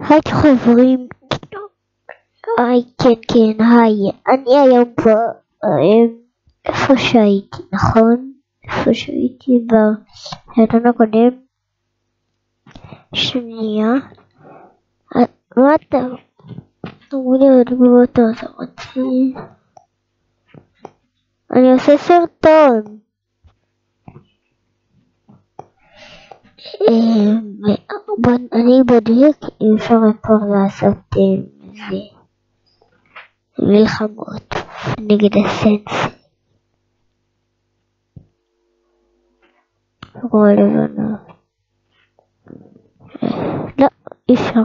היי חברים, היי כן, היי, אני היום פה איפה שהייתי, נכון? איפה שהייתי בסרטון הקודם. שנייה, מה אתה אמרו לי עוד תגובות אותי? אני עושה סרטון. אני בודק אם אפשר פה לעשות זה מלחמות נגד הסנסי. כמו לבנה. לא, אי אפשר.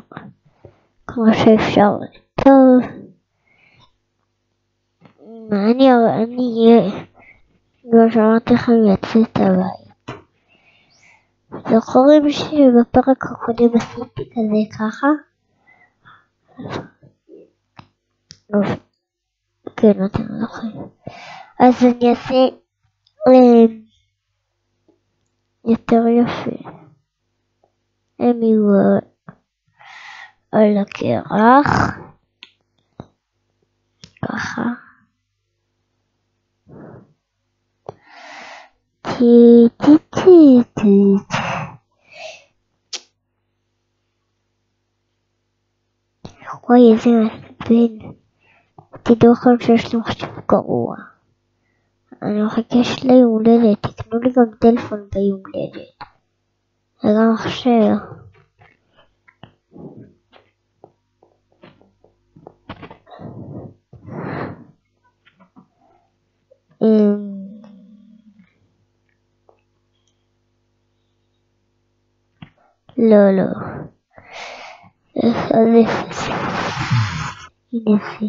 כמו שאפשר. טוב. אני כבר שמעתי לכם לצאת הבית. זוכרים שבפרק הקודם עשיתי כזה ככה? כן, אתם זוכרים. אז אני אעשה יותר יפה. הם יהיו על הקרח. ככה. וואי, איזה מעצבן. תדעו לכם שיש לי מחשב גרוע. אני מחכה ליום הולדת, תקנו לי גם טלפון ביום הולדת. וגם מחשב. לא. אז אפס. הנה זה.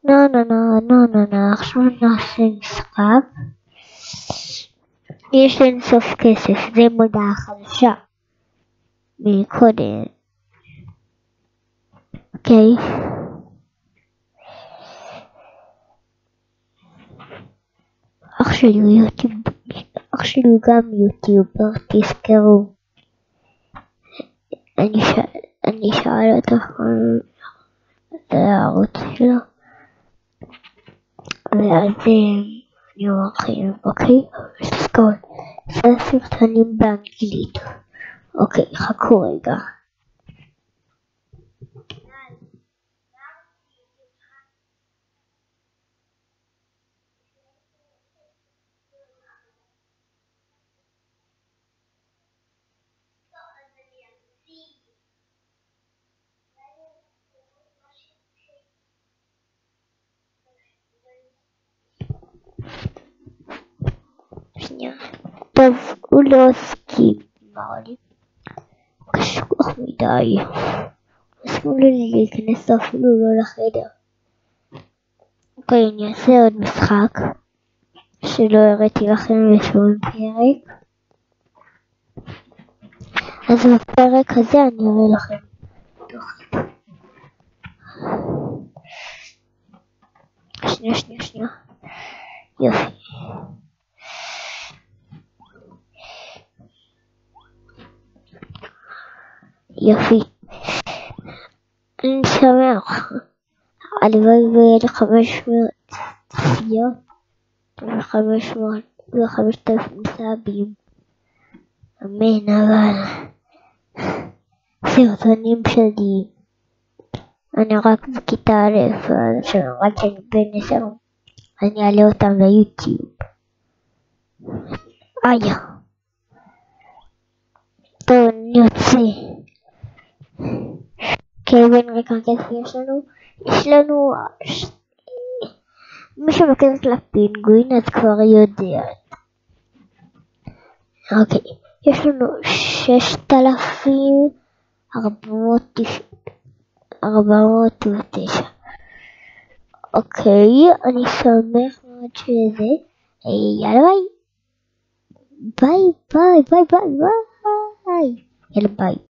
לא, עכשיו נעשה משחק. יש לי אינסוף כסף, זה מודעה חדשה. מקודם. אוקיי. אח שלי הוא גם יוטיובר, תזכרו. אני שאל אותו על הערוץ שלו. ואז אני אומר לכם, אוקיי? תזכרו, זה סרטונים באנגלית. אוקיי, חכו רגע. שנייה. טוב, הוא לא הסכים, אמר לי. קשוח מדי. אסור לי להיכנס אפילו לא לחדר. אוקיי, אני אעשה עוד משחק שלא הראיתי לכם בשום פרק. אז בפרק הזה אני אראה לכם. שנייה. יופי. אני שמח. הלוואי ויהיה לי 500 צפיות ו5,000 סאבים. אמן, אבל סרטונים שלי אני רק בכיתה א', רק אני בן 10, אני אעלה אותם ליוטיוב. טוב, אני יוצא. כן, רגע, יש לנו מי שמכיר את הפינגווין אז כבר יודע. אוקיי, יש לנו 6,409. אוקיי, אני שמח מאוד שזה. יאללה ביי. ביי. יאללה ביי.